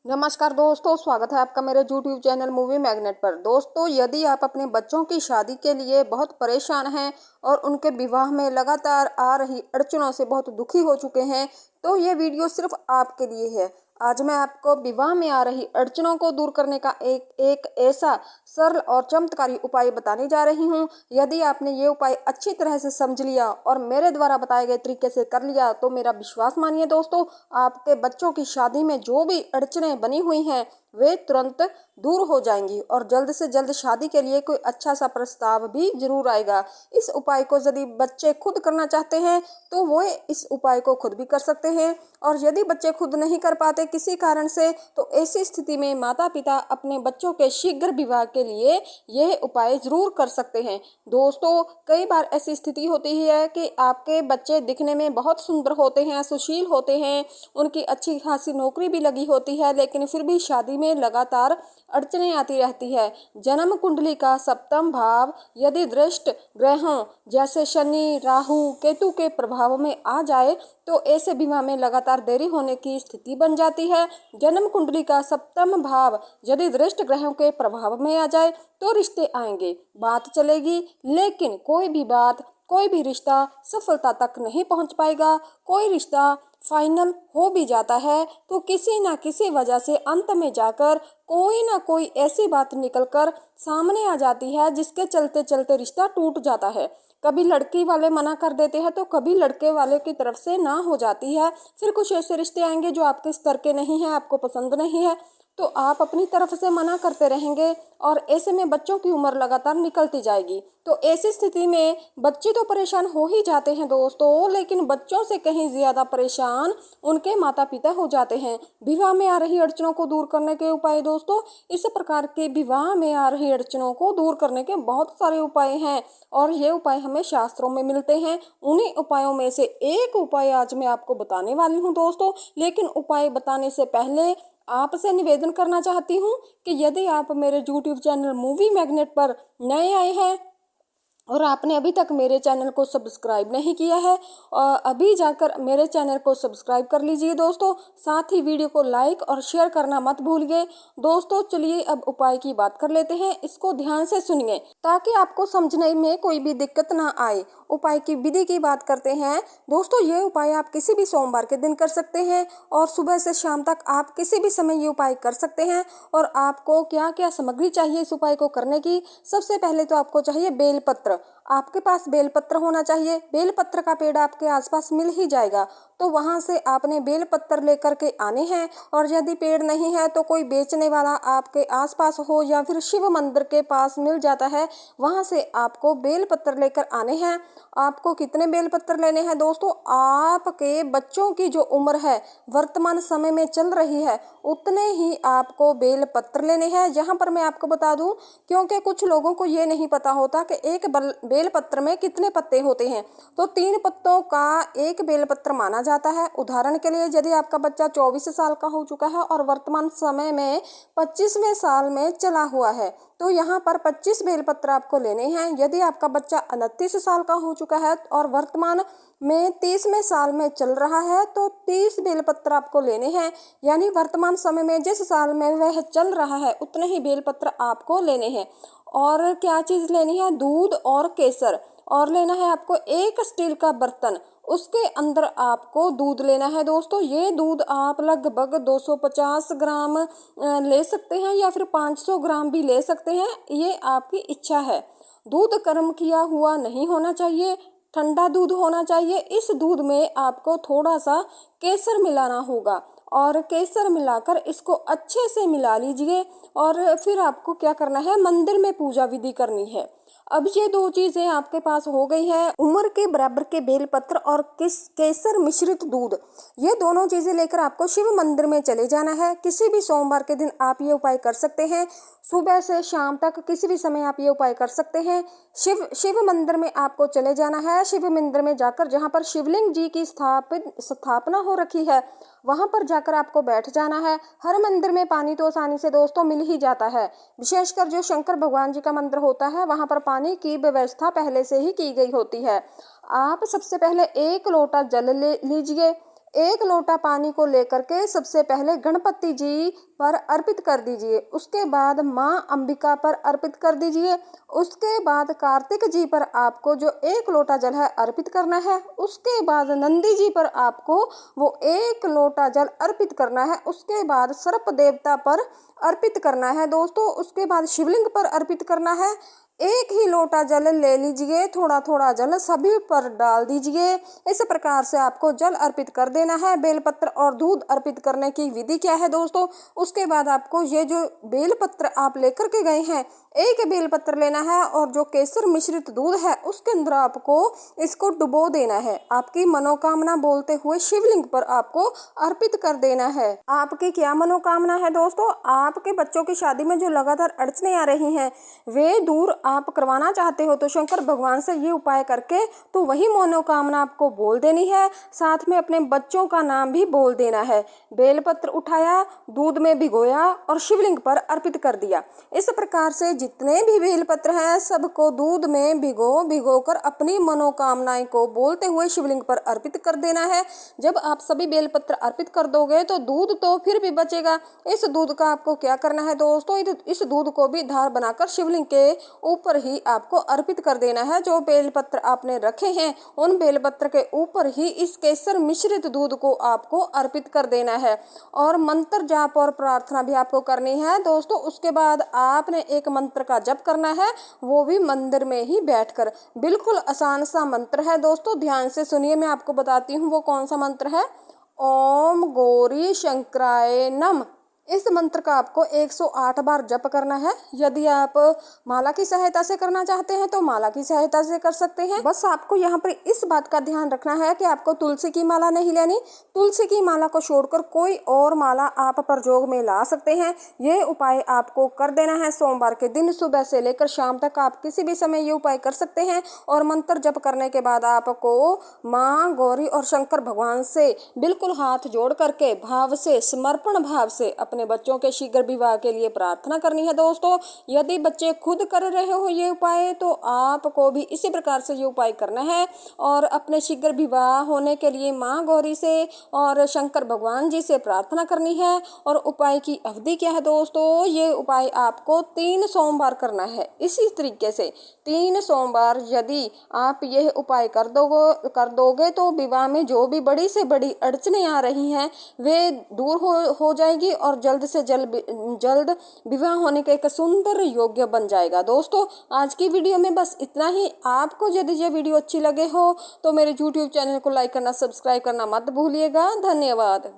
नमस्कार दोस्तों, स्वागत है आपका मेरे YouTube चैनल मूवी मैग्नेट पर। दोस्तों, यदि आप अपने बच्चों की शादी के लिए बहुत परेशान हैं और उनके विवाह में लगातार आ रही अड़चनों से बहुत दुखी हो चुके हैं, तो ये वीडियो सिर्फ आपके लिए है। आज मैं आपको विवाह में आ रही अड़चनों को दूर करने का एक ऐसा सरल और चमत्कारी उपाय बताने जा रही हूँ। यदि आपने ये उपाय अच्छी तरह से समझ लिया और मेरे द्वारा बताए गए तरीके से कर लिया, तो मेरा विश्वास मानिए दोस्तों, आपके बच्चों की शादी में जो भी अड़चनें बनी हुई हैं वे तुरंत दूर हो जाएंगी और जल्द से जल्द शादी के लिए कोई अच्छा सा प्रस्ताव भी जरूर आएगा। इस उपाय को यदि बच्चे खुद करना चाहते हैं तो वो इस उपाय को खुद भी कर सकते हैं, और यदि बच्चे खुद नहीं कर पाते किसी कारण से, तो ऐसी स्थिति में माता पिता अपने बच्चों के शीघ्र विवाह के लिए यह उपाय जरूर कर सकते हैं। दोस्तों, कई बार ऐसी स्थिति होती है कि आपके बच्चे दिखने में बहुत सुंदर होते हैं, सुशील होते हैं, उनकी अच्छी खासी नौकरी भी लगी होती है, लेकिन फिर भी शादी में लगातार अड़चनें आती रहती है। जन्म कुंडली का सप्तम भाव यदि दृष्ट ग्रहों जैसे शनि, राहु, केतु के प्रभाव में आ जाए तो ऐसे विवाह में लगातार देरी होने की स्थिति बन जाती है। जन्म कुंडली का सप्तम भाव यदि दृष्ट ग्रहों के प्रभाव में आ जाए तो रिश्ते आएंगे, बात चलेगी, लेकिन कोई भी रिश्ता सफलता तक नहीं पहुंच पाएगा। कोई रिश्ता फाइनल हो भी जाता है तो किसी ना किसी वजह से अंत में जाकर कोई ना कोई ऐसी बात निकलकर सामने आ जाती है जिसके चलते चलते रिश्ता टूट जाता है। कभी लड़की वाले मना कर देते हैं तो कभी लड़के वाले की तरफ से ना हो जाती है। फिर कुछ ऐसे रिश्ते आएंगे जो आपके स्तर के नहीं हैं, आपको पसंद नहीं है, तो आप अपनी तरफ से मना करते रहेंगे और ऐसे में बच्चों की उम्र लगातार निकलती जाएगी। तो ऐसी स्थिति में बच्चे तो परेशान हो ही जाते हैं दोस्तों, लेकिन बच्चों से कहीं ज्यादा परेशान उनके माता पिता हो जाते हैं। विवाह में आ रही अड़चनों को दूर करने के उपाय दोस्तों, इस प्रकार के विवाह में आ रही अड़चनों को दूर करने के बहुत सारे उपाय हैं और ये उपाय हमें शास्त्रों में मिलते हैं। उन्हीं उपायों में से एक उपाय आज मैं आपको बताने वाली हूँ दोस्तों। लेकिन उपाय बताने से पहले आपसे निवेदन करना चाहती हूँ कि यदि आप मेरे YouTube चैनल मूवी मैग्नेट पर नए आए हैं और आपने अभी तक मेरे चैनल को सब्सक्राइब नहीं किया है, और अभी जाकर मेरे चैनल को सब्सक्राइब कर लीजिए दोस्तों। साथ ही वीडियो को लाइक और शेयर करना मत भूलिए। दोस्तों, चलिए अब उपाय की बात कर लेते हैं। इसको ध्यान से सुनिए ताकि आपको समझने में कोई भी दिक्कत ना आए। उपाय की विधि की बात करते हैं दोस्तों। ये उपाय आप किसी भी सोमवार के दिन कर सकते हैं और सुबह से शाम तक आप किसी भी समय ये उपाय कर सकते हैं। और आपको क्या क्या सामग्री चाहिए इस उपाय को करने की? सबसे पहले तो आपको चाहिए बेलपत्र। आपके पास बेलपत्र होना चाहिए। बेलपत्र का पेड़ आपके आसपास मिल ही जाएगा, तो वहां से आपने बेलपत्र लेकर के आने हैं। और यदि पेड़ नहीं है तो कोई बेचने वाला आपके आसपास हो या फिर शिव मंदिर के पास मिल जाता है, वहां से आपको बेलपत्र लेकर आने हैं। आपको कितने बेलपत्र लेने हैं दोस्तों? आपके बच्चों की जो उम्र है वर्तमान समय में चल रही है उतने ही आपको बेलपत्र लेने हैं। यहाँ पर मैं आपको बता दूं, क्योंकि कुछ लोगों को ये नहीं पता होता कि एक बेलपत्र में कितने पत्ते होते हैं, तो 3 पत्तों का एक बेलपत्र माना जाता है। उदाहरण के लिए, यदि आपका बच्चा 24 साल का हो चुका है और वर्तमान समय में 25वें साल में चला हुआ है, तो यहाँ पर 25 बेलपत्र आपको लेने हैं। यदि आपका बच्चा 29 साल का हो चुका है और वर्तमान में 30वें साल में चल रहा है, तो 30 बेलपत्र आपको लेने हैं। यानी वर्तमान समय में जिस साल में वह चल रहा है उतने ही बेलपत्र आपको लेने हैं। और क्या चीज़ लेनी है? दूध और केसर। और लेना है आपको एक स्टील का बर्तन, उसके अंदर आपको दूध लेना है दोस्तों। ये दूध आप लगभग 250 ग्राम ले सकते हैं या फिर 500 ग्राम भी ले सकते हैं, ये आपकी इच्छा है। दूध गर्म किया हुआ नहीं होना चाहिए, ठंडा दूध होना चाहिए। इस दूध में आपको थोड़ा सा केसर मिलाना होगा और केसर मिलाकर इसको अच्छे से मिला लीजिए। और फिर आपको क्या करना है? मंदिर में पूजा विधि करनी है। अब ये 2 चीजें आपके पास हो गई है, उम्र के बराबर के बेलपत्र और केसर मिश्रित दूध। ये दोनों चीजें लेकर आपको शिव मंदिर में चले जाना है। किसी भी सोमवार के दिन आप ये उपाय कर सकते हैं। सुबह से शाम तक किसी भी समय आप ये उपाय कर सकते हैं। शिव मंदिर में आपको चले जाना है। शिव मंदिर में जाकर जहाँ पर शिवलिंग जी की स्थापना हो रखी है, वहां पर जाकर आपको बैठ जाना है। हर मंदिर में पानी तो आसानी से दोस्तों मिल ही जाता है, विशेषकर जो शंकर भगवान जी का मंदिर होता है वहां पर पानी की व्यवस्था पहले से ही की गई होती है। आप सबसे पहले 1 लोटा जल ले लीजिए। 1 लोटा पानी को लेकर के सबसे पहले गणपति जी पर अर्पित कर दीजिए। उसके बाद माँ अंबिका पर अर्पित कर दीजिए। उसके बाद कार्तिक जी पर आपको जो 1 लोटा जल है अर्पित करना है। उसके बाद नंदी जी पर आपको वो 1 लोटा जल अर्पित करना है। उसके बाद सर्प देवता पर अर्पित करना है दोस्तों। उसके बाद शिवलिंग पर अर्पित करना है। एक ही लोटा जल ले लीजिए, थोड़ा थोड़ा जल सभी पर डाल दीजिए। इस प्रकार से आपको जल अर्पित कर देना है। बेलपत्र और दूध अर्पित करने की विधि क्या है दोस्तों? उसके बाद आपको ये जो बेलपत्र आप लेकर के गए हैं, एक बेलपत्र लेना है और जो केसर मिश्रित दूध है उसके अंदर आपको इसको डुबो देना है। आपकी मनोकामना बोलते हुए शिवलिंग पर आपको अर्पित कर देना है। आपकी क्या मनोकामना है दोस्तों? आपके बच्चों की शादी में जो लगातार अड़चने आ रही हैं वे दूर आप करवाना चाहते हो तो शंकर भगवान से ये उपाय करके तो वही मनोकामना आपको बोल देनी है। साथ में अपने बच्चों का नाम भी बोल देना है। बेलपत्र उठाया, दूध में भिगोया और शिवलिंग पर अर्पित कर दिया। इस प्रकार से जितने भी बेलपत्र हैं सबको दूध में भिगो कर अपनी मनोकामनाएं को बोलते हुए शिवलिंग पर अर्पित कर देना है। जब आप सभी बेलपत्र अर्पित कर दोगे तो दूध तो फिर भी बचेगा। इस दूध का आपको क्या करना है दोस्तों? इस दूध को भी धार बनाकर शिवलिंग के ऊपर ही आपको अर्पित कर देना है। जो बेलपत्र आपने रखे हैं उन बेलपत्र के ऊपर ही इस केसर मिश्रित दूध को आपको अर्पित कर देना है और मंत्र जाप और प्रार्थना भी आपको करनी है दोस्तों। उसके बाद आपने एक मंत्र का जप करना है, वो भी मंदिर में ही बैठकर। बिल्कुल आसान सा मंत्र है दोस्तों, ध्यान से सुनिए। मैं आपको बताती हूँ वो कौन सा मंत्र है। ओम गौरी शंकराय नमः। इस मंत्र का आपको 108 बार जप करना है। यदि आप माला की सहायता से करना चाहते हैं तो माला की सहायता से कर सकते हैं। बस आपको यहाँ पर इस बात का ध्यान रखना है कि आपको तुलसी की माला नहीं लेनी। तुलसी की माला को छोड़कर कोई और माला आप प्रयोग में ला सकते हैं। ये उपाय आपको कर देना है सोमवार के दिन सुबह से लेकर शाम तक। आप किसी भी समय ये उपाय कर सकते हैं और मंत्र जप करने के बाद आपको माँ गौरी और शंकर भगवान से बिल्कुल हाथ जोड़ करके भाव से, समर्पण भाव से अपने बच्चों के शीघ्र विवाह के लिए प्रार्थना करनी है दोस्तों। यदि बच्चे खुद कर रहे हो ये उपाय तो आपको भी इसी प्रकार से ये उपाय करना है और अपने शीघ्र विवाह होने के लिए माँ गौरी से और शंकर भगवान जी से प्रार्थना करनी है। और उपाय की अवधि क्या है दोस्तों? ये उपाय आपको 3 सोमवार करना है। इसी तरीके से 3 सोमवार यदि आप यह उपाय कर दोगे तो विवाह में जो भी बड़ी से बड़ी अड़चनें आ रही हैं वे दूर हो जाएगी और जल्द से जल्द विवाह होने का एक सुंदर योग्य बन जाएगा। दोस्तों आज की वीडियो में बस इतना ही। आपको यदि ये वीडियो अच्छी लगे हो तो मेरे YouTube चैनल को लाइक करना, सब्सक्राइब करना मत भूलिएगा। धन्यवाद।